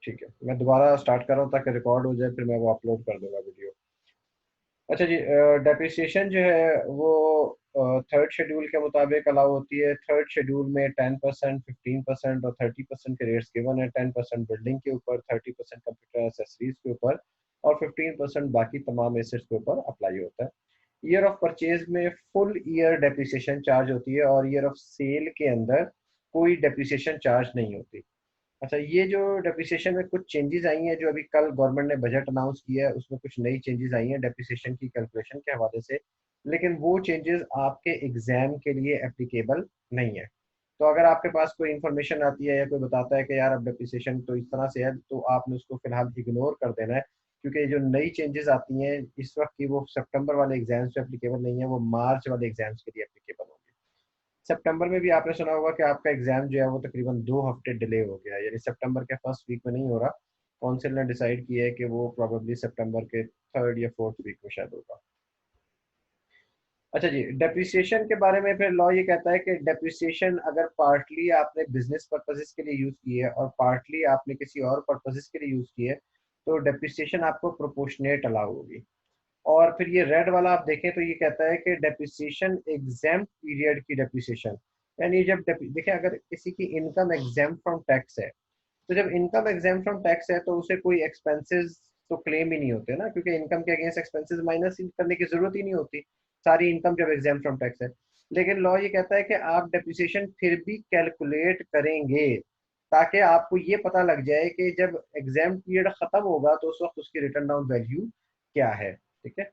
ठीक है, मैं दोबारा स्टार्ट कर रहा हूँ ताकि रिकॉर्ड हो जाए, फिर मैं वो अपलोड कर दूंगा वीडियो। अच्छा जी, डेप्रिसिएशन जो है वो थर्ड शेड्यूल के मुताबिक अलाउ होती है। थर्ड शेड्यूल में 10%, 15% और 30% के रेट्स गिवन है। 10% बिल्डिंग के ऊपर, 30% कंप्यूटर एसेसरीज के ऊपर और 15% बाकी तमाम एसेट्स के ऊपर अप्लाई होता है। ईयर ऑफ परचेज में फुल ईयर डेप्रिसिएशन चार्ज होती है और ईयर ऑफ सेल के अंदर कोई डेप्रिसिएशन चार्ज नहीं होती। अच्छा, ये जो डेप्रिसिएशन में कुछ चेंजेस आई हैं, जो अभी कल गवर्नमेंट ने बजट अनाउंस किया है, उसमें कुछ नई चेंजेस आई हैं डेप्रिसिएशन की कैलकुलेशन के हवाले से, लेकिन वो चेंजेस आपके एग्जाम के लिए एप्लीकेबल नहीं है। तो अगर आपके पास कोई इन्फॉर्मेशन आती है या कोई बताता है कि यार अब डेप्रिसिएशन तो इस तरह से है, तो आपने उसको फिलहाल इग्नोर कर देना है, क्योंकि जो नई चेंजेस आती हैं इस वक्त की, वो सितंबर वाले एग्जाम्स पे एप्लीकेबल नहीं है, वो मार्च वाले एग्जाम्स के लिए एप्लीकेबल होंगे। सितंबर में भी आपने सुना होगा कि आपका एग्जाम जो है वो तकरीबन 2 हफ्ते डिले हो गया है, यानी सितंबर के फर्स्ट वीक में नहीं हो रहा। काउंसिल ने डिसाइड किया है कि वो प्रोबेबली सितंबर के थर्ड या फोर्थ वीक में शायद होगा। अच्छा जी, डेप्रिसिएशन के बारे में फिर लॉ ये कहता है कि डेप्रिसिएशन अगर पार्टली आपने बिजनेस पर्पसेस के लिए यूज की है और पार्टली आपने किसी और पर्पसेस के लिए यूज की है, तो डेप्रिसिएशन आपको प्रोपोर्शनेट अलाउ होगी। और फिर ये रेड वाला आप देखें तो ये कहता है कि डेप्रिसिएशन एग्जाम पीरियड की डेप्रिसिएशन, यानी जब देखें अगर किसी की इनकम एग्जाम फ्रॉम टैक्स है, तो जब इनकम एग्जाम फ्रॉम टैक्स है तो उसे कोई एक्सपेंसेस तो क्लेम ही नहीं होते ना, क्योंकि इनकम के अगेंस्ट एक्सपेंसेस माइनस करने की जरूरत ही नहीं होती, सारी इनकम जब एग्जाम फ्रॉम टैक्स है। लेकिन लॉ ये कहता है कि आप डेप्रिसिएशन फिर भी कैलकुलेट करेंगे ताकि आपको ये पता लग जाए कि जब एग्जाम पीरियड खत्म होगा तो उस वक्त उसकी रिटर्न डाउन वैल्यू क्या है। ठीक है,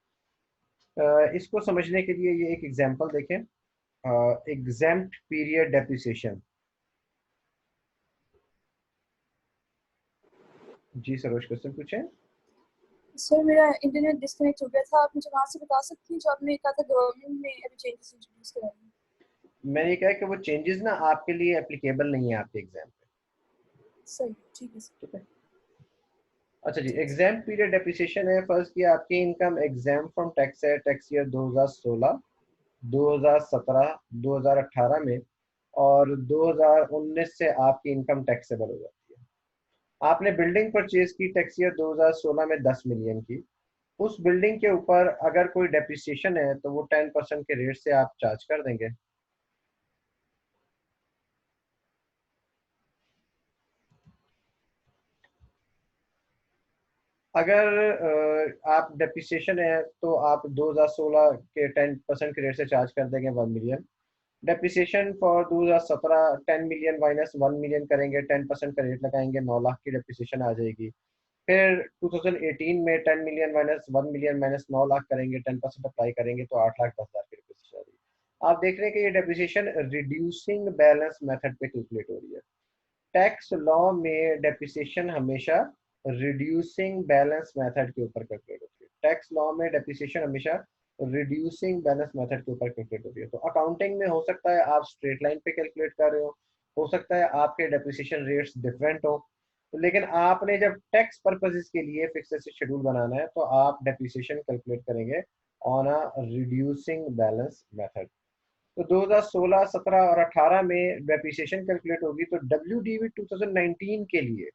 इसको समझने के लिए ये एक एग्जांपल देखें, एग्जाम्प्ट पीरियड डेप्रिसिएशन। जी सरोज, क्वेश्चन पूछें। सर मेरा इंटरनेट डिस्कनेक्ट हो गया था, आप मुझे वहाँ से बता सकती हैं जो आपने कहा था गवर्नमेंट ने अभी चेंजेस इंट्रोड्यूस कराए हैं? मैंने कहा कि वो चेंजेस ना आपके लिए एप्लीकेबल नहीं है आपके एग्जाम पे। सही, ठीक है सर। ठीक है। अच्छा जी, ठीक है एग्जाम पीरियड डेप्रिसिएशन है, फर्स्ट की आपकी इनकम एग्जाम फ्रॉम टैक्स है, टैक्स ईयर 2016, 2017, 2018 में, और 2019 से आपकी इनकम टैक्सेबल हो जाती है। आपने बिल्डिंग परचेज की टैक्स ईयर 2016 में 10 मिलियन की, उस बिल्डिंग के ऊपर अगर कोई डेप्रिसिएशन है तो वो 10% के रेट से आप चार्ज कर देंगे। अगर आप डेप्रिसिएशन है तो आप 2016 के 10% के रेट से चार्ज कर देंगे 1 million. Depreciation for 2017 10 million minus 1 million करेंगे, 10% का रेट लगाएंगे, 9 लाख की डेप्रिसिएशन आ जाएगी। फिर 2018 में 10 million minus 1 million minus 9 lakh करेंगे, 10% अप्लाई करेंगे तो 8,10,000 की डेप्रिसिएशन आ जाएगी। आप देख रहे हैं कि ये डेप्रिसिएशन रिड्यूसिंग बैलेंस मेथड पे कैलकुलेट हो रही है। टैक्स लॉ में डेप्रिसिएशन हमेशा रिड्यूसिंग बैलेंस मेथड के ऊपर कैलकुलेट होती है। टैक्स लॉ में डेप्रिसिएशन हमेशा रिड्यूसिंग बैलेंस मेथड के ऊपर कैलकुलेट होती है। तो अकाउंटिंग में हो सकता है आप स्ट्रेट लाइन पे कैलकुलेट कर रहे हो सकता है आपके डेप्रिसिएशन रेट्स डिफरेंट हो, लेकिन आपने जब टैक्स पर्पसेस के लिए फिक्स एसेट शेड्यूल बनाना है तो आप डेप्रिसिएशन कैलकुलेट करेंगे on a reducing balance method. तो 2016, 17 और 18 में डेप्रिसिएशन कैलकुलेट होगी तो WDV 2019 के लिए,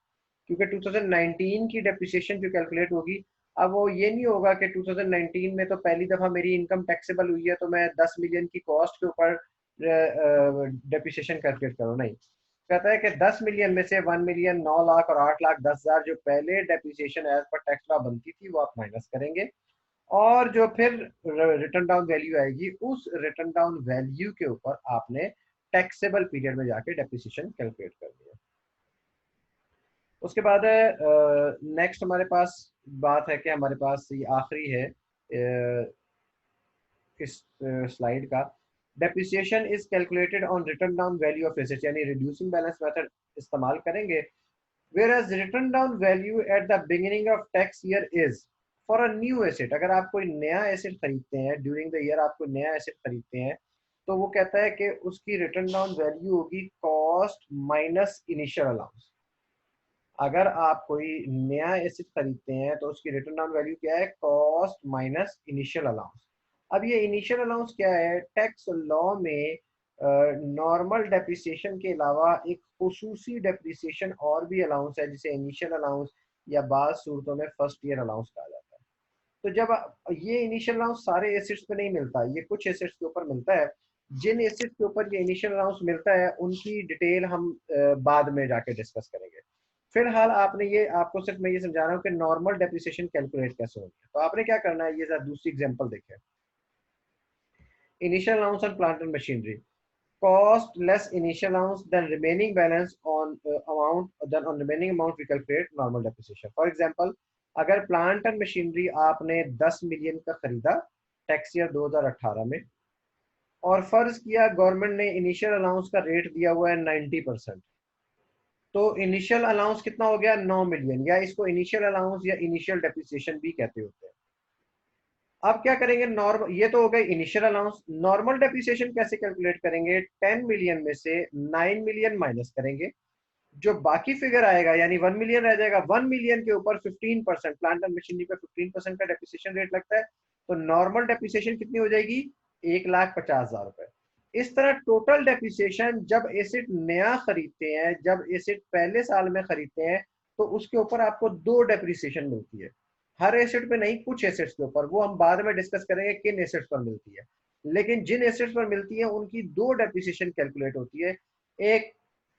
क्योंकि 2019 की डेप्रिसिएशन जो कैलकुलेट होगी, अब वो ये नहीं होगा कि 2019 में तो पहली दफा मेरी इनकम टैक्सेबल हुई है तो मैं 10 मिलियन की कॉस्ट के ऊपर डेप्रिसिएशन कैलकुलेट करूँ, नहीं। कहता है कि 10 मिलियन में से 1 मिलियन, 9 लाख और 8,10,000 जो पहले डेप्रिसिएशन एज पर टैक्स लॉ बनती थी वो आप माइनस करेंगे, और जो फिर रिटर्न डाउन वैल्यू आएगी उस रिटर्न डाउन वैल्यू के ऊपर आपने टैक्सेबल पीरियड में जाके डेप्रिसिएशन कैलकुलेट कर दिया। उसके बाद नेक्स्ट हमारे पास बात है कि हमारे पास ये आखिरी है इस स्लाइड का, depreciation is calculated on return down value of assets, यानी रिड्यूसिंग बैलेंस मेथड इस्तेमाल करेंगे। Whereas written down value at the beginning of tax year is for a new asset, अगर आप कोई नया एसेट खरीदते हैं ड्यूरिंग द ईयर, आप कोई नया एसेट खरीदते हैं तो वो कहता है कि उसकी रिटर्न डाउन वैल्यू होगी कॉस्ट माइनस इनिशियल अलाउंस। अगर आप कोई नया एसेट खरीदते हैं तो उसकी रिटर्न डाउन वैल्यू क्या है, कॉस्ट माइनस इनिशियल अलाउंस। अब ये इनिशियल अलाउंस क्या है, टैक्स लॉ में नॉर्मल डेप्रिसिएशन के अलावा एक खुसूसी डेप्रिसिएशन और भी अलाउंस है, जिसे इनिशियल अलाउंस या बाज़ सूरतों में फर्स्ट ईयर अलाउंस कहा जाता है। तो जब ये इनिशियल अलाउंस सारे एसेट्स पे नहीं मिलता, ये कुछ एसेट्स के ऊपर मिलता है। जिन एसेट्स के ऊपर ये इनिशियल अलाउंस मिलता है उनकी डिटेल हम बाद में जाके डिस्कस करेंगे। फिलहाल आपने ये, आपको सिर्फ मैं ये समझा रहा हूँ कि नॉर्मल डेप्रिसिएशन कैलकुलेट कैसे होती है। तो आपने क्या करना है, ये जरा दूसरी एग्जांपल देखें। Initial allowance on plant and machinery, cost less initial allowance than remaining balance on remaining amount we calculate normal depreciation. For example, अगर प्लांट एंड मशीनरी आपने 10 मिलियन का खरीदा टैक्स ईयर 2018 में, और फर्ज किया गवर्नमेंट ने इनिशियल अलाउंस का रेट दिया हुआ है 90%, तो इनिशियल अलाउंस कितना हो गया, 9 मिलियन, या इसको इनिशियल अलाउंस या इनिशियल डेप्रिसिएशन भी कहते होते हैं। अब क्या करेंगे, नॉर्मल, ये तो हो गई इनिशियल अलाउंस। नॉर्मल डेप्रिसिएशन कैसे कैलकुलेट करेंगे, 10 मिलियन में से 9 मिलियन माइनस करेंगे, जो बाकी फिगर आएगा यानी 1 मिलियन रह जाएगा। 1 मिलियन के ऊपर 15%, प्लांट एंड मशीनरी पे 15% का डेप्रिसिएशन रेट लगता है, तो नॉर्मल डेप्रिसिएशन कितनी हो जाएगी, 1,50,000 रुपए। इस तरह टोटल डेप्रिसिएशन जब एसेट नया खरीदते हैं, जब एसेट पहले साल में खरीदते हैं, तो उसके ऊपर आपको दो डेप्रिसिएशन मिलती है। हर एसेट पे नहीं, कुछ एसेट्स के ऊपर, वो हम बाद में डिस्कस करेंगे किन एसेट्स पर मिलती है। लेकिन जिन एसेट्स पर मिलती है उनकी दो डेप्रिसिएशन कैलकुलेट होती है, एक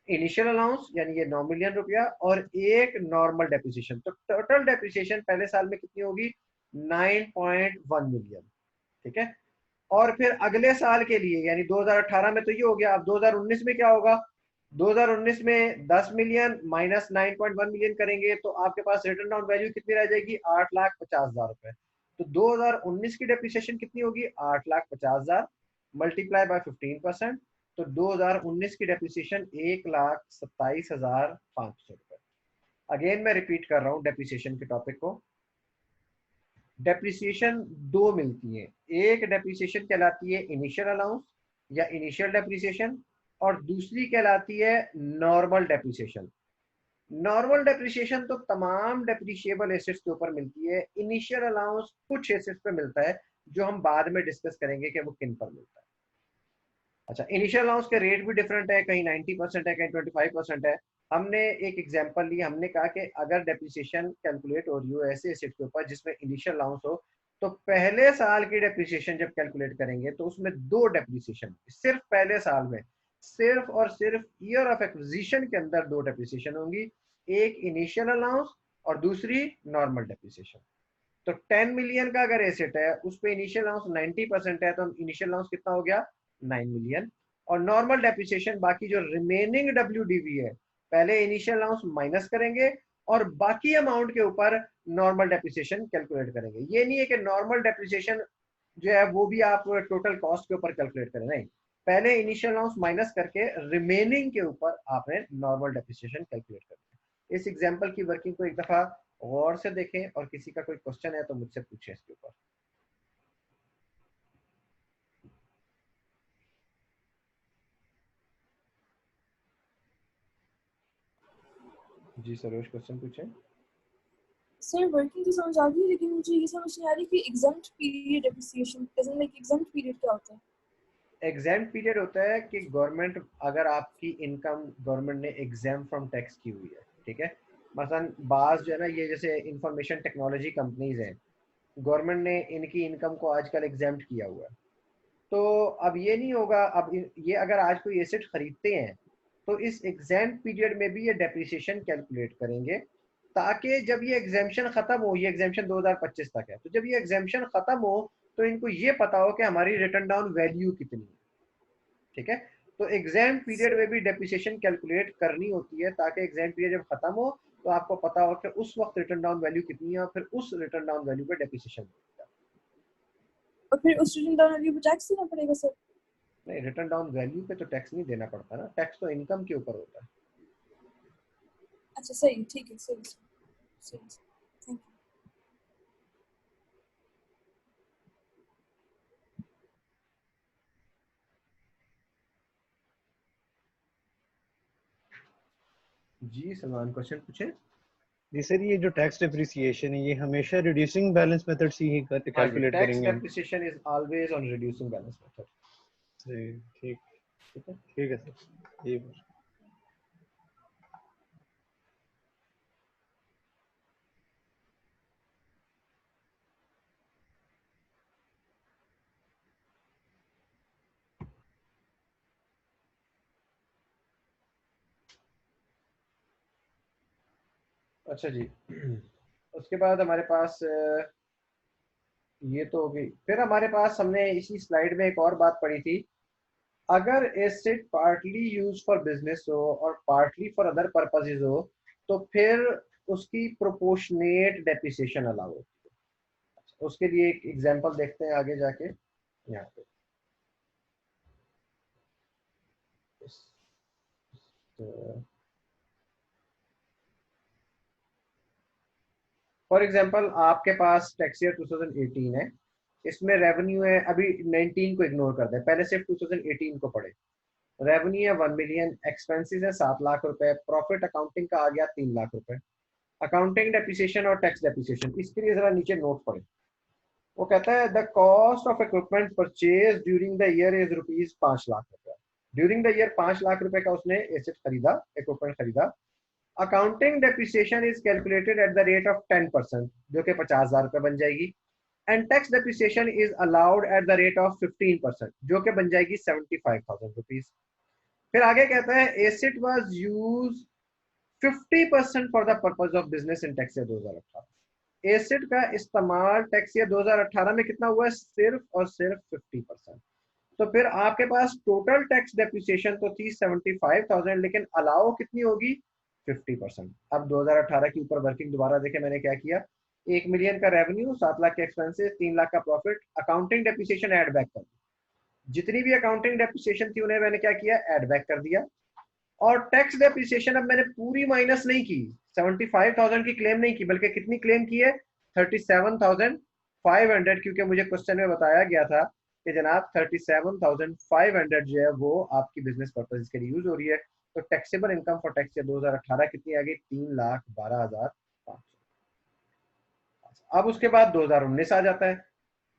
इनिशियल अलाउंस यानी ये 9 मिलियन रुपया, और एक नॉर्मल डेप्रिसिएशन। तो टोटल डेप्रिसिएशन पहले साल में कितनी होगी, 9.1 मिलियन। ठीक है, और फिर अगले साल के लिए यानी 2018 में तो ये हो गया, अब 2019 में क्या होगा, 2019 में 10 मिलियन माइनस 9.1 मिलियन करेंगे तो आपके पास रिटर्न डाउन वैल्यू कितनी रह जाएगी, 8,50,000 रुपए। तो 2019 की डेप्रिसिएशन कितनी होगी, 8,50,000 मल्टीप्लाई बाय 15%, तो 2019 की डेप्रिसिएशन 1,27,500 रुपए। अगेन मैं रिपीट कर रहा हूँ डेप्रिसिएशन के टॉपिक को। डेप्रिसिएशन दो मिलती है, एक डेप्रिसिएशन कहलाती है इनिशियल अलाउंस या इनिशियल डेप्रिसिएशन, और दूसरी कहलाती है नॉर्मल डेप्रिसिएशन। नॉर्मल डेप्रिसिएशन तो तमाम डेप्रिशिएबल एसेट्स के ऊपर मिलती है, इनिशियल अलाउंस कुछ एसेट्स पे मिलता है, जो हम बाद में डिस्कस करेंगे कि वो किन पर मिलता है। अच्छा, इनिशियल अलाउंस के रेट भी डिफरेंट है, कहीं 90% है, कहीं 25% है। हमने एक एग्जांपल ली, हमने कहा कि अगर डेप्रिसिएशन कैलकुलेट हो रही हो ऐसे एसेट के ऊपर जिसमें इनिशियल अलाउंस हो, तो पहले साल की डेप्रिसिएशन जब कैलकुलेट करेंगे तो उसमें दो डेप्रिसिएशन, सिर्फ पहले साल में, सिर्फ और सिर्फ ईयर ऑफ एक्विजिशन के अंदर दो डेप्रिसिएशन होंगी, एक इनिशियल अलाउंस और दूसरी नॉर्मल डेप्रिसिएशन। तो 10 मिलियन का अगर एसेट है, उस पर इनिशियल अलाउंस 90% है, तो इनिशियल अलाउंस कितना हो गया, 9 मिलियन। और नॉर्मल डेप्रिसिएशन बाकी जो रिमेनिंग डब्ल्यूडीवी है, पहले इनिशियल अलाउंस माइनस करेंगे और बाकी अमाउंट के ऊपर नॉर्मल डेप्रिसिएशन कैलकुलेट करेंगे। ये नहीं है कि नॉर्मल डेप्रिसिएशन जो है वो भी आप टोटल कॉस्ट के ऊपर कैलकुलेट करें, नहीं, पहले इनिशियल अलाउंस माइनस करके रिमेनिंग के ऊपर आपने नॉर्मल डेप्रिसिएशन कैलकुलेट करना है। इस एग्जांपल की वर्किंग को एक दफा गौर से देखें, और किसी का कोई क्वेश्चन है तो मुझसे पूछें इसके ऊपर। जी सरोज, क्वेश्चन पूछें। सर वर्किंग तो समझ आ गई, लेकिन मुझे ये समझ नहीं आ रही कि exempt period depreciation doesn't like exempt period क्या होता है। एग्जाम पीरियड होता है कि गवर्नमेंट, अगर आपकी इनकम गवर्नमेंट ने एग्जाम फ्रॉम टैक्स की हुई है, ठीक है, मसलन बाज जो है ना, ये जैसे इंफॉर्मेशन टेक्नोलॉजी कंपनीज हैं, गवर्नमेंट ने इनकी इनकम को आजकल एग्जाम किया हुआ है। तो अब ये नहीं होगा, अब ये अगर आज कोई एसेट खरीदते हैं तो इस एग्जाम पीरियड में भी ये डेप्रिसिएशन कैलकुलेट करेंगे, ताकि जब ये एग्जामेशन खत्म हो, ये एग्जामेशन 2025 तक है, तो जब ये एग्जामेशन खत्म हो तो इनको ये पता हो कि हमारी रिटर्न डाउन वैल्यू कितनी है। ठीक है, तो एग्जाम पीरियड में भी डेप्रिसिएशन कैलकुलेट करनी होती है, ताकि एग्जाम पीरियड जब खत्म हो तो आपको पता हो कि उस वक्त रिटर्न डाउन वैल्यू कितनी है, और फिर उस रिटर्न डाउन वैल्यू पे डेप्रिसिएशन। और फिर उस रिटर्न डाउन वैल्यू पे टैक्स देना पड़ेगा सर। नहीं, रिटर्न डाउन वैल्यू पे तो टैक्स नहीं देना पड़ता ना, टैक्स तो इनकम के ऊपर होता है। अच्छा सही, ठीक है, सही सही, थैंक यू। जी सलमान, क्वेश्चन पूछे। जी सर, ये जो टैक्स डिप्रिसिएशन है ये हमेशा रिड्यूसिंग बैलेंस मेथड से ही हाँ जी, कैलकुलेट टैक्स करेंगे हम। Depreciation is always on reducing balance method. जी ठीक, ठीक है। ठीक है सर, ये अच्छा जी। उसके बाद हमारे पास ये तो हो गई। फिर हमारे पास हमने इसी स्लाइड में एक और बात पढ़ी थी, अगर asset partly use for business हो और पार्टली फॉर अदर पर्पसेस हो तो फिर उसकी प्रोपोर्शनेट डेप्रिसिएशन अलाउ होती है। उसके लिए एक एग्जांपल देखते हैं आगे जाके यहाँ पे। फॉर एग्जांपल आपके पास टैक्स ईयर 2018 है, इसमें रेवेन्यू है, अभी 19 को इग्नोर कर दे, पहले सिर्फ 2018 को पढ़े। रेवेन्यू है 1 मिलियन, एक्सपेंसेस है 7 लाख रुपए, प्रॉफिट अकाउंटिंग का आ गया 3 लाख रुपए। अकाउंटिंग डेप्रिसिएशन और टैक्स डेप्रिसिएशन, इसके लिए जरा नीचे नोट पढ़े। वो कहता है the cost of equipment purchase during the year is ₹5 lakh. During the year 5 lakh रुपए का उसने एसेट खरीदा, इक्विपमेंट खरीदा। Accounting depreciation is calculated at the rate of 10%, जो कि 50,000 रुपए बन जाएगी। And tax depreciation is allowed at the rate of 15%, जो कि बन जाएगी 75,000 रुपीज। फिर आगे कहता है asset was use 50% for the purpose of business in tax year 2018। Asset का इस्तेमाल टैक्स ईयर 2018 में कितना हुआ है? सिर्फ और सिर्फ 50%। तो फिर आपके पास टोटल टैक्स डेप्रिसिएशन तो थी 75,000, लेकिन अलाउ कितनी होगी? 50%। अब 2018 के ऊपर वर्किंग दोबारा देखे मैंने क्या किया, 1 मिलियन का रेवेन्यू, 7 लाख के एक्सपेंसेस, 3 लाख का profit, accounting depreciation add back कर दी। जितनी भी अकाउंटिंग डेप्रिसिएशन थी उन्हें मैंने क्या किया? ऐड बैक कर दिया। और टैक्स डेप्रिसिएशन अब मैंने पूरी माइनस नहीं की, 75,000 की क्लेम नहीं की, बल्कि कितनी क्लेम की है? 37,500, क्योंकि मुझे क्वेश्चन में बताया गया था कि जनाब 37,500 जो है वो आपकी बिजनेस पर्पज के लिए यूज हो रही है। तो taxable income for tax year 2018 कितनी आ गई? 3,12,500। अब उसके बाद 2019 आ जाता है।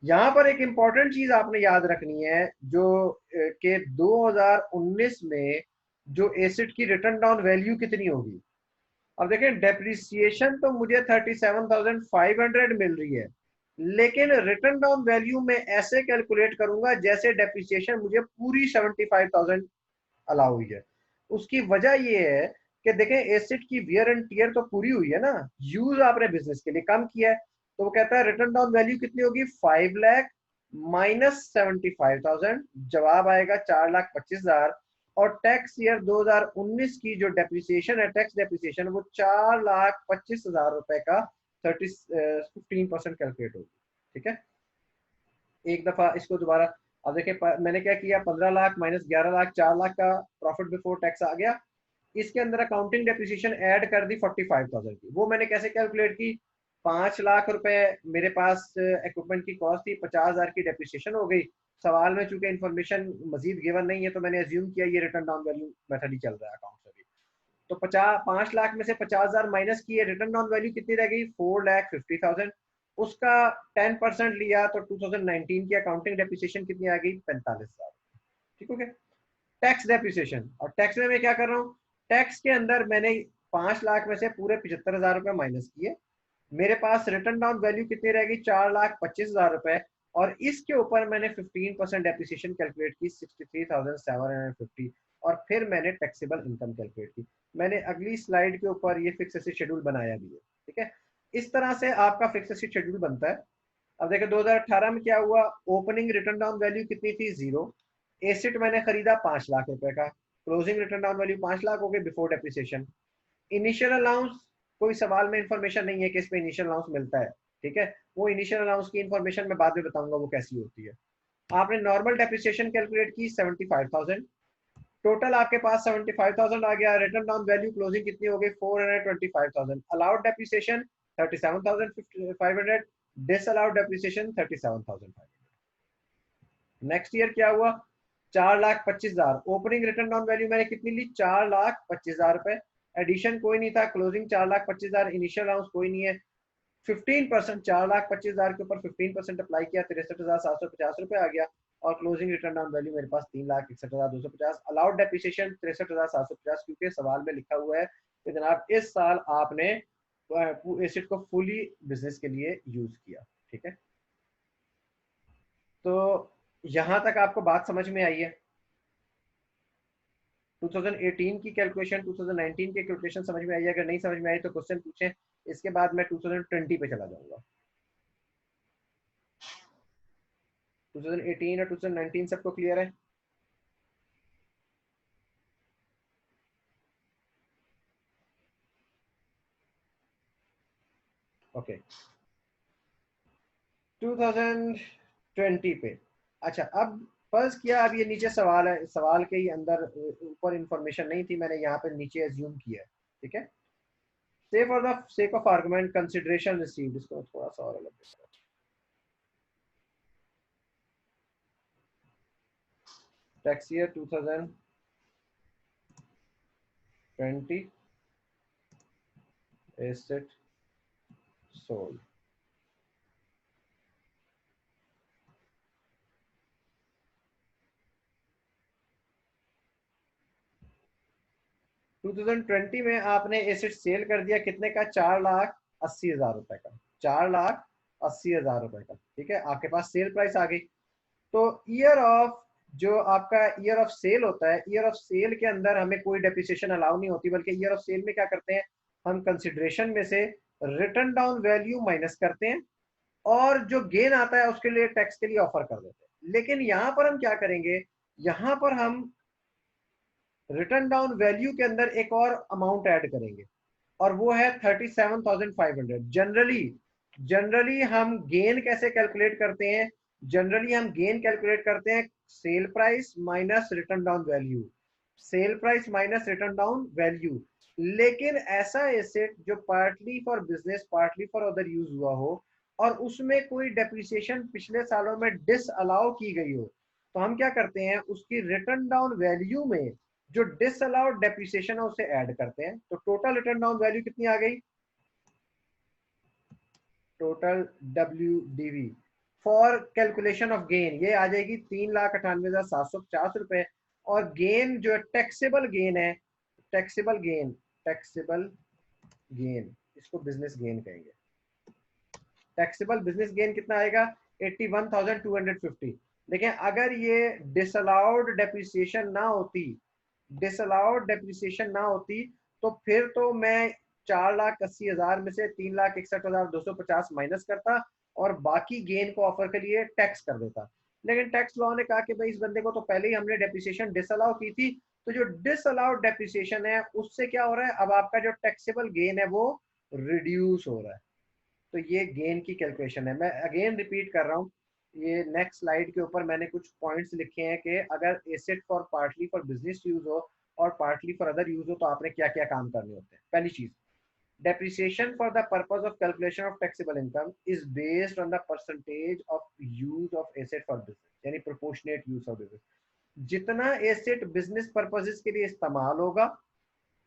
यहाँ पर एक इंपॉर्टेंट चीज आपने याद रखनी है, जो कि 2019 में जो एसेट की रिटर्न डाउन वैल्यू कितनी होगी। अब देखें, डेप्रिसिएशन तो मुझे 37,500 मिल रही है, लेकिन रिटर्न डाउन वैल्यू में ऐसे कैलकुलेट करूंगा जैसे डेप्रिसिएशन मुझे पूरी 75,000 अलाउ हुई है। उसकी वजह ये है कि देखें एसेट की वियर एंड टीयर तो पूरी हुई है ना, यूज आपने बिजनेस के लिए कम किया है। तो वो कहता है रिटर्न डाउन वैल्यू कितनी होगी? 5 लाख माइनस 75,000, जवाब आएगा 4,25,000। और टैक्स ईयर 2019 की जो डेप्रिसिएशन है, टैक्स डेप्रिसिएशन, वो 4,25,000 रुपए का 15% कैलकुलेट होगी। ठीक है, एक दफा इसको दोबारा। अब देखिए मैंने क्या किया, 15 लाख माइनस 11 लाख, 4 लाख का प्रॉफिट बिफोर टैक्स आ गया। इसके अंदर अकाउंटिंग डेप्रिसिएशन ऐड कर दी 45,000 की। वो मैंने कैसे कैलकुलेट की? 5 लाख रुपए मेरे पास इक्विपमेंट की कॉस्ट थी, 50,000 की डेप्रिसिएशन हो गई। सवाल में चूंकि इन्फॉर्मेशन मजीद गिवन नहीं है तो मैंने अज्यूम किया ये रिटर्न डाउन वैल्यू मेथड ही चल रहा है अकाउंट से भी। तो 5 लाख में से 50,000 माइनस किए, रिटर्न डाउन वैल्यू कितनी रह गई? 4,50,000। उसका 10% लिया तो 2019 की अकाउंटिंग डेप्रिसिएशन कितनी आ गई? 45,000। ठीक हो गया। टैक्स डेप्रिसिएशन, और टैक्स में मैं क्या कर रहा हूँ, टैक्स के अंदर मैंने 5 लाख में से पूरे 75,000 रुपए माइनस किए। मेरे पास रिटर्न डाउन वैल्यू कितनी रहेगी? 4,25,000 रुपए। और इसके ऊपर मैंने 15% डेप्रिसिएशन कैलकुलेट की, 63,750। और फिर मैंने टैक्सेबल इनकम कैलकुलेट की। मैंने अगली स्लाइड के ऊपर ये फिक्स एसेट शेड्यूल बनाया भी है। ठीक है, इस तरह से आपका फिक्स एसेट शेड्यूल बनता है। अब देखिए 2018 में क्या हुआ, ओपनिंग रिटर्न डाउन वैल्यू कितनी थी? 0। एसेट मैंने खरीदा 5 लाख रुपए का, closing return down value 5 lakh हो गई बिफोर डेप्रिसिएशन। इनिशियल अलाउंस, कोई सवाल में इंफॉर्मेशन नहीं है कि इसमें इनिशियल अलाउंस मिलता है। ठीक है, वो इनिशियल अलाउंस की इंफॉर्मेशन मैं बाद में बताऊंगा वो कैसी होती है। आपने नॉर्मल डेप्रिसिएशन कैलकुलेट की 75,000, टोटल आपके पास 75,000 आ गया। रिटर्न डाउन वैल्यू क्लोजिंग कितनी हो गई? 425,000। Allowed depreciation 37,500, disallowed depreciation 37,500। Next year क्या हुआ? 4,25,000। ओपनिंग रिटर्न डाउन वैल्यू मैंने कितनी ली? 4,25,000 रुपए। एडिशन कोई नहीं था, क्लोजिंग 4,25,000, इनिशियल अलाउंस कोई नहीं है। 15%, 4,25,000 के ऊपर 15% अप्लाई किया, 63,750 रुपए आ गया। और क्लोजिंग रिटर्न डाउन वैल्यू मेरे पास 3,61,250। अलाउड डेप्रिसिएशन 63,750, क्योंकि सवाल में लिखा हुआ है कि जनाब इस साल आपने एसेट को फुली बिजनेस के लिए यूज किया। ठीक है, तो यहां तक आपको बात समझ में आई है? 2018 की कैलकुलेशन 2019 की कैलकुलेशन समझ में आई? अगर नहीं समझ में आई तो क्वेश्चन पूछें, इसके बाद मैं 2020 पे चला जाऊंगा। 2018 और 2019 सबको क्लियर है? ओके, 2020 पे। अच्छा, अब फर्ज किया, अब ये नीचे सवाल है, सवाल के ही अंदर ऊपर इंफॉर्मेशन नहीं थी, मैंने यहाँ पे नीचे एज्यूम किया है, ठीक है। से for the sake of argument consideration received, इसको थोड़ा सा और अलग देता हूं। Tax year 2020, asset sold. To 2020 में आपने एसेट सेल कर दिया कितने का? 4,80,000 रुपए का, 4,80,000 रुपए का, ठीक है। आपके पास सेल प्राइस आ गई। तो ईयर ऑफ, जो आपका ईयर ऑफ सेल होता है, ईयर ऑफ सेल के अंदर हमें कोई डेप्रिसिएशन अलाउ नहीं होती, बल्कि ईयर ऑफ सेल में क्या करते हैं, हम कंसिडरेशन में से रिटर्न डाउन वैल्यू माइनस करते हैं और जो गेन आता है उसके लिए टैक्स के लिए ऑफर कर देते हैं। लेकिन यहां पर हम क्या करेंगे, यहां पर हम रिटर्न डाउन वैल्यू के अंदर एक और अमाउंट ऐड करेंगे और वो है 37,500। जनरली हम गेन कैसे कैलकुलेट करते हैं? जनरली हम गेन कैलकुलेट करते हैं sale price minus return down value, sale price minus return down value. लेकिन ऐसा एसेट जो partly for business partly for other use हुआ हो और उसमें कोई डेप्रिसिएशन पिछले सालों में डिस अलाउ की गई हो, तो हम क्या करते हैं, उसकी रिटर्न डाउन वैल्यू में जो डिसअलाउड डेप्रिसिएशन है उसे ऐड करते हैं। तो टोटल रिटर्न डाउन वैल्यू कितनी आ गई? Total WDV for calculation of gain ये आ जाएगी 3,98,750 रुपए। और गेन जो टैक्सेबल गेन है, टैक्सेबल गेन, टैक्सेबल गेन, इसको बिजनेस गेन कहेंगे। टैक्सेबल बिजनेस गेन कितना आएगा? 81,250। देखिए, अगर ये डिसअलाउड डेप्रिसिएशन ना होती, डिसअलाउड डेप्रिसिएशन ना होती, तो फिर तो मैं 4,80,000 में से 3,61,250 माइनस करता और बाकी गेन को ऑफर के लिए टैक्स कर देता। लेकिन टैक्स लॉ ने कहा कि भाई इस बंदे को तो पहले ही हमने डेप्रिसिएशन डिसअलाउ की थी, तो जो डिसअलाउड डेप्रिसिएशन है उससे क्या हो रहा है, अब आपका जो टैक्सेबल गेन है वो रिड्यूस हो रहा है। तो ये गेन की कैलकुलेशन है। मैं अगेन रिपीट कर रहा हूँ, ये नेक्स्ट स्लाइड के ऊपर मैंने कुछ पॉइंट्स लिखे हैं कि अगर asset for partly for business use हो और पार्टली फॉर अदर यूज हो तो आपने क्या क्या काम करने होते हैं। पहली चीज, depreciation for the purpose of calculation of taxable income is based on the percentage of use of asset for business, यानी proportionate use of business। जितना एसेट बिजनेस पर्पसेस के लिए इस्तेमाल होगा,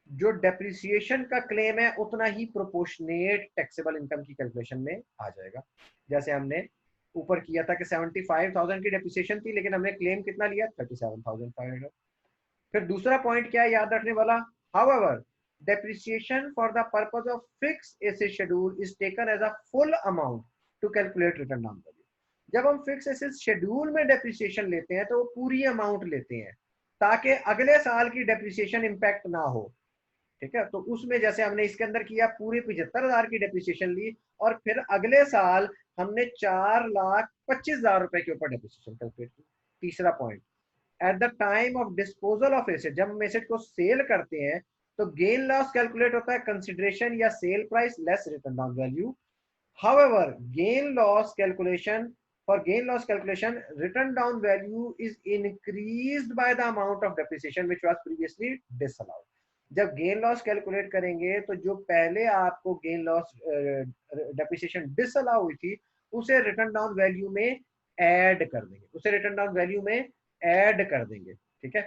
जो डेप्रिसिएशन का क्लेम है उतना ही प्रोपोर्शनेट टैक्सेबल इनकम की कैलकुलेशन में आ जाएगा। जैसे हमने ऊपर किया था कि 75,000 की डेप्रिसिएशन थी, लेकिन हमने क्लेम कितना लिया? 37,500। फिर दूसरा पॉइंट क्या है याद रखने वाला? However depreciation for the purpose of fixed asset schedule is taken as a full amount to calculate return on value। जब हम फिक्स एसेट शेड्यूल में डेप्रिसिएशन लेते हैं तो वो पूरी अमाउंट लेते हैं ताकि अगले साल की डेप्रिसिएशन इंपैक्ट ना हो, ठीक है। तो उसमें जैसे हमने इसके अंदर किया, पूरे 75,000 की डेप्रिसिएशन ली और फिर अगले साल हमने 4,25,000 रुपए के ऊपर डेप्रिसिएशन कैलकुलेट की। तीसरा point, at the time of disposal of asset, जब हम एसेट को सेल करते हैं तो गेन लॉस कैलकुलेट होता है कंसिडरेशन या sale price less return down value. However gain loss calculation, for gain loss calculation return down value is increased by the amount of depreciation which was previously disallowed। जब gain loss calculate करेंगे तो जो पहले आपको gain loss depreciation disallow हुई थी उसे return down value में ऐड कर देंगे, उसे रिटर्न डाउन वैल्यू में ऐड कर देंगे, ठीक है।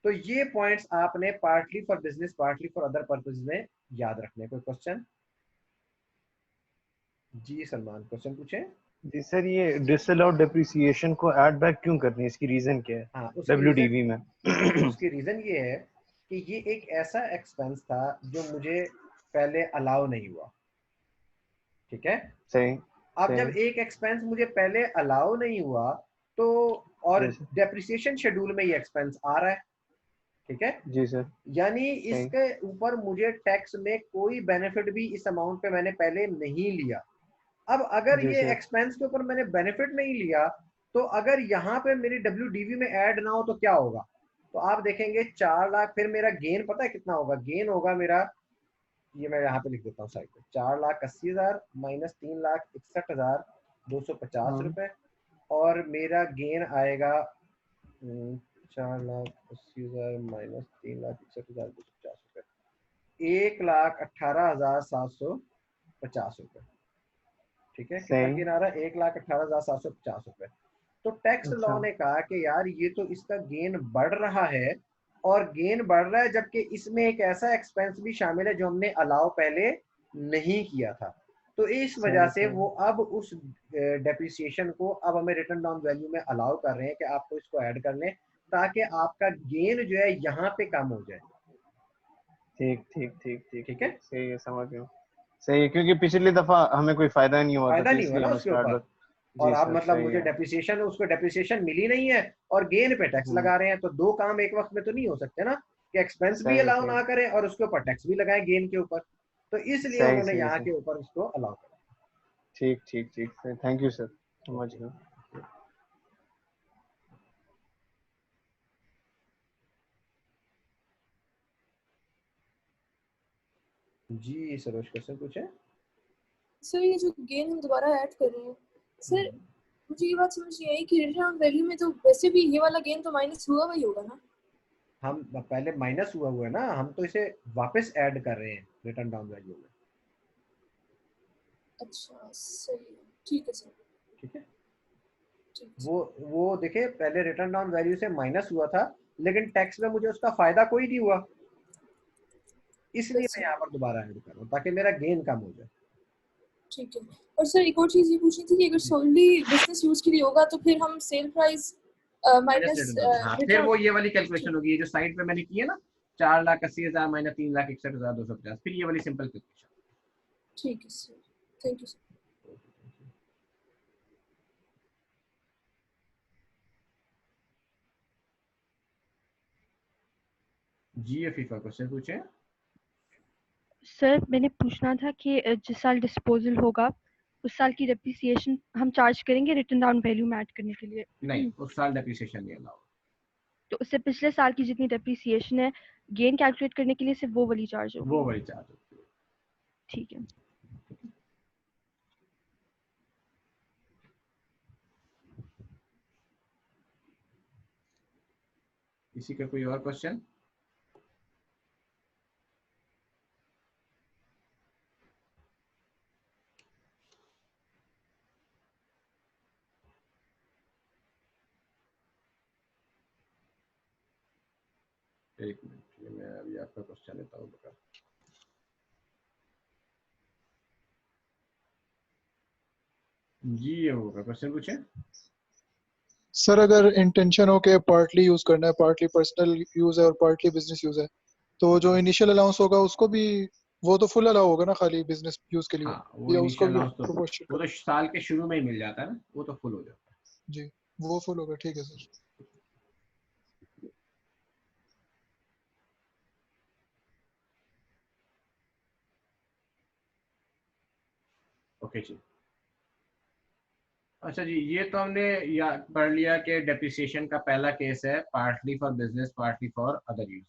तो ये पॉइंट्स आपने partly for business partly for other purposes में याद रखने। कोई क्वेश्चन? जी सलमान, क्वेश्चन पूछे। जी सर, ये डिसअलाउड डेप्रिसिएशन को ऐड बैक क्यों करनी है, इसकी रीजन क्या है? हाँ, उसकी WDV में उसकी रीजन ये है कि ये एक ऐसा एक्सपेंस था जो मुझे पहले अलाउ नहीं हुआ, ठीक है। सही अब जब सही। एक एक्सपेंस मुझे पहले अलाउ नहीं हुआ तो, और जैसे डेप्रिसिएशन शेड्यूल में ये एक्सपेंस आ रहा है, ठीक है जी सर। यानी सही। इसके ऊपर मुझे टैक्स में कोई बेनिफिट भी इस अमाउंट पे मैंने पहले नहीं लिया। अब अगर जी ये सर। एक्सपेंस के ऊपर मैंने बेनिफिट नहीं लिया तो अगर यहाँ पे मेरी WDV में ऐड ना हो तो क्या होगा? तो आप देखेंगे 4 लाख, फिर मेरा गेन पता है कितना होगा? गेन होगा मेरा, ये मैं यहाँ पे लिख देता हूँ साइड पे, 4,80,000 माइनस 3,61,250 हाँ रुपए, और मेरा गेन आएगा 4,80,000 माइनस 3,61,250 रुपए, 1,18,750 रुपए। ठीक है, कितना सही। गेन आ रहा है? 1,18,750 रुपए। तो टैक्स लॉ अच्छा। ने कहा कि यार ये तो इसका गेन बढ़ रहा है, और गेन बढ़ रहा है जबकि इसमें एक ऐसा एक्सपेंस भी शामिल है जो हमने अलाउ पहले नहीं किया था। तो इस वजह सही से सही। वो अब उस डेप्रिसिएशन को अब हमें रिटर्न डाउन वैल्यू में अलाउ कर रहे हैं कि आपको इसको ऐड कर लें ताकि आपका गेन जो है यहाँ पे कम हो जाए। ठीक ठीक ठीक ठीक ठीक है, ठीक, सही है, समझ गया। सही है, क्योंकि पिछली दफा हमें कोई फायदा नहीं हुआ था, फायदा तो नहीं हुआ इसलिए ना हमें उसके स्टार्ट ऊपर। बस। और जी अब सर, मतलब सही मुझे है। डेप्रिसिएशन, उसको डेप्रिसिएशन मिली नहीं है और गेन पे टैक्स हम्म। लगा रहे हैं, तो दो काम एक वक्त में तो नहीं हो सकते ना, कि एक्सपेंस भी सही अलाउ सही ना करें और उसके ऊपर टैक्स भी लगाएं गेन के ऊपर। तो इसलिए सही उन्होंने सही यहाँ सही। के ऊपर उसको अलाउ ठीक ठीक ठीक सही, थैंक यू सर, करा। समझ गया। जी सरोज, क्वेश्चन पूछे। सर ये जो गेन हम दोबारा ऐड कर रहे हैं, सर मुझे ये बात समझ नहीं आई कि रिटर्न वैल्यू में तो वैसे भी ये वाला गेन तो माइनस हुआ ही होगा ना। हम पहले माइनस हुआ हुआ है ना, हम तो इसे वापस ऐड कर रहे हैं रिटर्न डाउन वैल्यू में। अच्छा सही, ठीक है सर, ठीक है, ठीक है सर। वो देखिए, पहले रिटर्न डाउन वैल्यू से माइनस हुआ था, लेकिन टैक्स में मुझे उसका फायदा कोई नहीं हुआ, इसलिए बस मैं सर, यहाँ पर दोबारा ऐड कर रहा हूँ ताकि मेरा गेन कम हो जाए। ठीक है। और सर एक और चीज़ ये पूछनी थी कि अगर सोनली बिजनेस यूज के लिए होगा तो फिर हम sale price minus minus return down, हाँ फिर रिटर्न। वो ये वाली कैलकुलेशन ठीक, होगी, ये जो साइड पे मैंने की है ना, 4,80,000 माइनस 3,61,250, फिर ये वाली सिंपल कैलकुलेशन। ठीक है सर, थैंक यू सर। जी अफीफा, क्वेश्चन पूछे। सर मैंने पूछना था कि जिस साल डिस्पोजल होगा उस साल की डेप्रिसिएशन हम चार्ज करेंगे रिटर्न डाउन वैल्यू में ऐड करने के लिए। नहीं, उस साल डेप्रिसिएशन नहीं अलाउ। तो उससे पिछले साल की जितनी डेप्रिसिएशन है गेन कैलकुलेट करने के लिए सिर्फ वो वाली चार्ज वो होगी। वाली चार्ज होती है। ठीक है। किसी का कोई और क्वेश्चन? एक मिनट, ये मैं अभी आपका क्वेश्चन लेता हूँ बेटा। जी ये होगा, क्वेश्चन पूछे। सर अगर इंटेंशन हो के पार्टली यूज करना है, पार्टली पर्सनल यूज है और पार्टली बिजनेस यूज है, तो जो इनिशियल अलाउंस होगा उसको भी, वो तो फुल अलाउ होगा ना खाली बिजनेस यूज के लिए, हाँ, वो या उसको इनिशियल भी अलाउंस तो प्रोपोर्शन वो कर? तो साल के शुरू में ही मिल जाता है ना, वो तो फुल हो जाता जी, वो फुल होगा, ठीक है सर। है। ओके जी। अच्छा जी, ये तो हमने या पढ़ लिया कि डेप्रिसिएशन का पहला केस है partly for business partly for other use.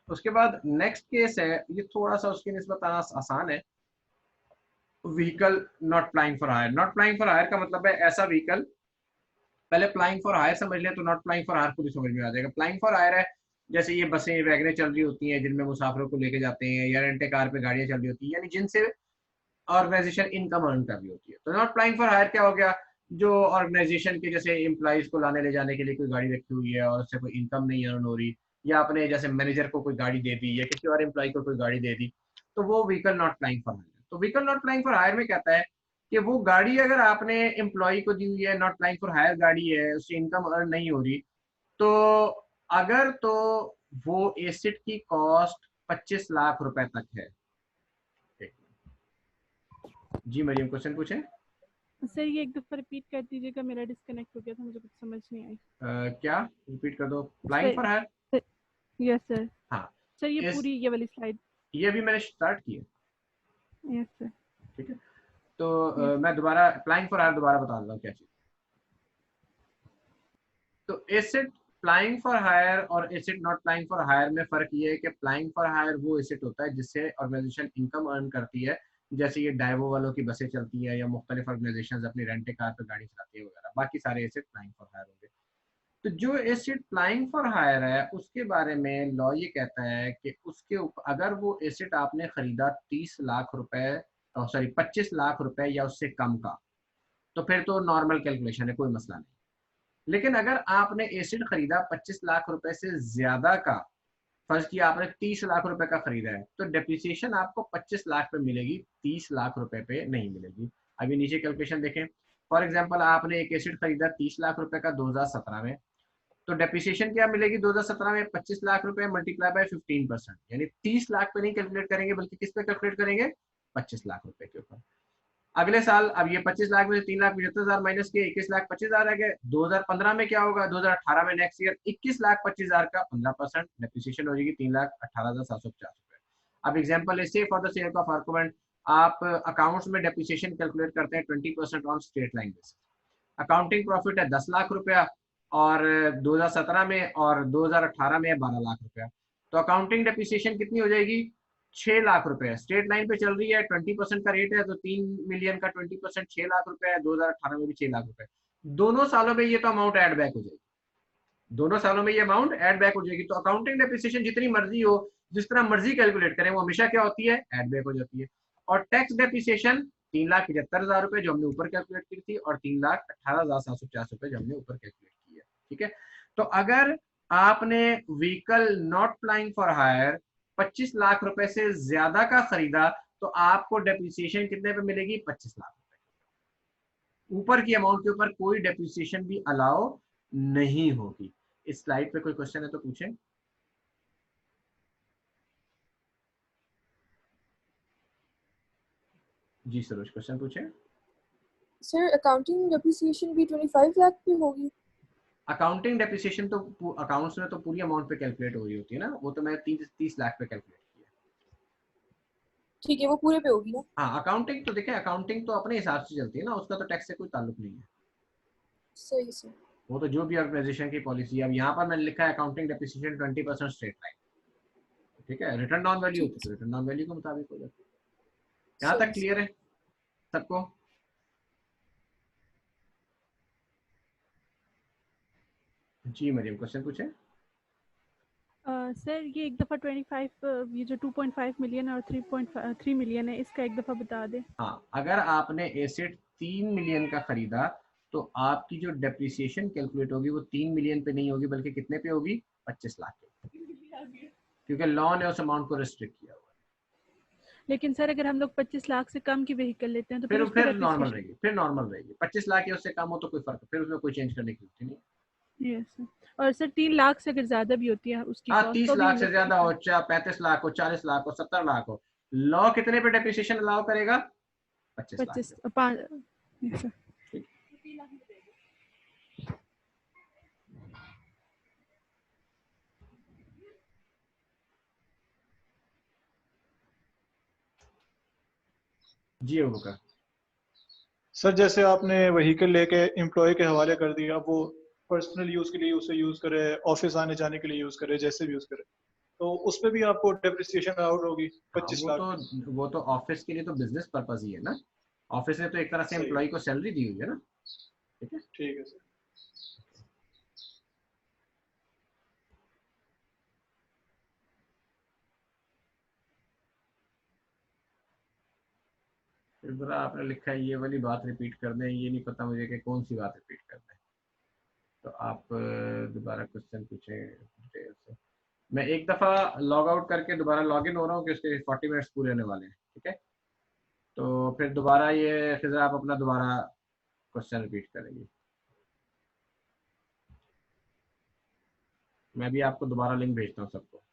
उसके बाद नेक्स्ट केस है, ये थोड़ा सा उसकी निस्बत आसान है, vehicle not plying for hire. Not plying for hire का मतलब है ऐसा व्हीकल, पहले प्लाइंग फॉर हायर समझ लें तो नॉट प्लाइंग फॉर हायर को भी समझ में आ जाएगा। प्लाइंग फॉर हायर है जैसे ये बसें वैगनें चल रही होती हैं जिनमें मुसाफिरों को लेके जाते हैं, या रेंटे कार पे गाड़ियां चल रही होती हैं, यानी जिनसे ऑर्गेनाइजेशन इनकम अर्न कर रही होती है। तो नॉट प्लाइंग फॉर हायर क्या हो गया? जो ऑर्गेनाइजेशन के जैसे एम्प्लॉइज को लाने ले जाने के लिए कोई गाड़ी रखी हुई है और उससे कोई इनकम नहीं अर्न हो रही, या अपने जैसे मैनेजर को कोई गाड़ी दे दी या किसी और एम्प्लॉय को कोई गाड़ी दे दी, तो वो vehicle not plying for hire. तो vehicle not plying for hire में कहता है कि वो गाड़ी अगर आपने एम्प्लॉय को दी हुई है, नॉट प्लाइंग फॉर हायर गाड़ी है, उससे इनकम अर्न नहीं हो रही, तो अगर तो वो एसेट की कॉस्ट 25 लाख रुपए तक है। जी मरियम, क्वेश्चन पूछें। सर ये एक दफा रिपीट कर दीजिएगा, मेरा डिस्कनेक्ट हो गया था, मुझे कुछ समझ नहीं आई। क्या रिपीट कर दो? Plying sir for hire. Yes sir. हाँ, सर ये इस पूरी ये वाली स्लाइड। ये भी मैंने स्टार्ट की है। Yes sir. ठीक है, तो यस। मैं दोबारा अप्लाइंग फॉर हायर दोबारा बता देता हूँ क्या चीज। तो एसेट अप्लाइंग फॉर हायर और asset not applying for hire में फर्क ये है कि अप्लाइंग फॉर हायर वो एसेट होता है जिससे ऑर्गेनाइजेशन इनकम अर्न करती है, जैसे ये डाइवो वालों की बसें चलती है या मुख्तलिफ ऑर्गेनाइजेशन अपनी रेंट कार पर गाड़ी चलाती है वगैरह, बाकी सारे एसेट अप्लाइंग फॉर हायर होंगे। तो जो एसेट अप्लाइंग फॉर हायर है उसके बारे में लॉ ये कहता है कि उसके ऊपर अगर वो एसेट आपने खरीदा 30 लाख रुपए, सॉरी 25 लाख रुपए या उससे कम का, तो फिर तो नॉर्मल कैलकुलेशन है, कोई मसला नहीं। लेकिन अगर आपने एसेट खरीदा 25 लाख रुपए से ज्यादा का, फर्ज किया आपने 30 लाख रुपए का खरीदा है, तो डेप्रिसिएशन आपको 25 लाख पे मिलेगी, 30 लाख रुपए पे नहीं मिलेगी। अभी नीचे कैलकुलेशन देखें। फॉर एग्जांपल आपने एक एसेट खरीदा 30 लाख रुपए का 2017 में, तो डेप्रिसिएशन क्या मिलेगी 2017 में, 25 लाख रुपए मल्टीप्लाई बाय 15%, यानी 30 लाख पे नहीं कैलकुलेट करेंगे बल्कि किस पे कैलकुलेट करेंगे, 25 लाख रुपए के ऊपर। अगले साल अब ये 25 लाख में से 3,75,000 माइनस किए, 21,25,000 रह गए। 2015 में क्या होगा, 2018 में नेक्स्ट ईयर 21,25,000 का 15% डेप्रिसिएशन हो जाएगी, 3,18,750 रुपए। अब एग्जांपल ऐसे for the sake of argument आप अकाउंट्स में डेप्रिसिएशन कैलकुलेट करते हैं 20% on straight line basis. Accounting profit है 10 लाख रुपया और 2017 में, और 2018 में 12 लाख रुपया, तो अकाउंटिंग डेप्रिसिएशन कितनी हो जाएगी, 6 लाख रुपए। स्ट्रेट लाइन पे चल रही है, 20% का रेट है, तो 3 मिलियन का 20% 6 लाख रुपए है, 2018 में भी 6 लाख रुपए। दोनों सालों में ये तो अमाउंट एड बैक हो जाएगी, दोनों सालों में ये अमाउंट एड बैक हो जाएगी। तो अकाउंटिंग डेप्रिसिएशन जितनी मर्जी हो, जिस तरह मर्जी कैलकुलेट करें, वो हमेशा क्या होती है, एड बैक हो जाती है। और टैक्स डेप्रिसिएशन 3,75,000 रुपए जो हमने ऊपर कैलकुलेट की थी, और 3,18,750 रुपए जो हमने ऊपर कैलकुलेट की है। ठीक है, तो अगर आपने vehicle not applying for hire 25 lakh रुपए से ज्यादा का खरीदा, तो आपको डेप्रिसिएशन कितने पे मिलेगी, 25 लाख रुपए। ऊपर की अमाउंट के ऊपर कोई डेप्रिसिएशन भी अलाउ नहीं होगी। इस स्लाइड पे कोई क्वेश्चन है तो पूछें। जी सरोज, क्वेश्चन पूछें। सर अकाउंटिंग डेप्रिसिएशन भी 25 लाख पे होगी? अकाउंटिंग डेप्रिसिएशन तो अकाउंट्स में तो पूरी अमाउंट पे कैलकुलेट हो रही होती है ना, वो तो मैं 30 लाख पे कैलकुलेट किया। ठीक है, वो पूरे पे होगी ना? हाँ, अकाउंटिंग तो देखें, अकाउंटिंग तो अपने हिसाब से चलती है ना, उसका तो टैक्स से कोई ताल्लुक नहीं है। सही सर। वो तो जो भी ऑर्गेनाइजेशन की पॉलिसी है। अब यहाँ पर मैंने लिखा है अकाउंटिंग डेप्रिसिएशन 20% स्ट्रेट लाइन। ठीक है, रिटर्न डाउन वैल्यू होती है तो रिटर्न डाउन वैल्यू के मुताबिक हो जाती है। यहाँ तक क्लियर है सबको? जी मरियम, क्वेश्चन पूछे। सर ये एक दफ़ा 25 ये जो 2.5 मिलियन और 3 मिलियन है इसका एक दफ़ा बता दें। हाँ, अगर आपने एसेट 3 मिलियन का खरीदा, तो आपकी जो डेप्रिसिएशन कैलकुलेट होगी वो 3 मिलियन पे नहीं होगी, बल्कि कितने पे होगी, 25 लाख पे, क्योंकि लॉ ने उस अमाउंट को रिस्ट्रिक्ट किया हुआ है। लेकिन सर अगर हम लोग 25 लाख से कम की व्हीकल लेते हैं तो फिर उस पर नॉर्मल डेप्रिसिएशन। रहेगी, फिर नॉर्मल रहेगी। 25 लाख या उससे कम हो तो कोई फर्क, फिर उसमें कोई चेंज करने की जरूरत नहीं। Yes sir. और सर 3 लाख से अगर ज़्यादा भी होती है उसकी हाँ, कॉस्ट 30 तो भी लाख हम से लोग ज्यादा हो, चाहे 35 लाख हो, 40 लाख हो, 70 लाख हो, लॉ कितने पे डेप्रिसिएशन अलाउ करेगा, 25 लाख 25 पे। 5। जी होगा। सर जैसे आपने व्हीकल लेके एम्प्लॉय के हवाले कर दिया, वो पर्सनल यूज के लिए उसे यूज करे, ऑफिस आने जाने के लिए यूज करे, जैसे भी यूज करे, तो उस पे भी आपको डेप्रिसिएशन आउट होगी हाँ, 25 लाख पे। वो तो ऑफिस के लिए तो बिजनेस पर्पज ही है ना, ऑफिस ने तो एक तरह से सही है, एम्प्लॉय को सैलरी दी हुई है ना। ठीक है, ठीक है सर। फिर जरा आपने लिखा है ये वाली बात रिपीट कर दें, ये नहीं पता मुझे कि कौन सी बात रिपीट कर दें, तो आप दोबारा क्वेश्चन पूछें डिटेल से। मैं एक दफ़ा लॉग आउट करके दोबारा लॉग इन हो रहा हूँ कि उसके 40 मिनट्स पूरे होने वाले हैं। ठीक है, तो फिर दोबारा ये फिर आप अपना दोबारा क्वेश्चन रिपीट करेंगे। मैं भी आपको दोबारा लिंक भेजता हूँ सबको।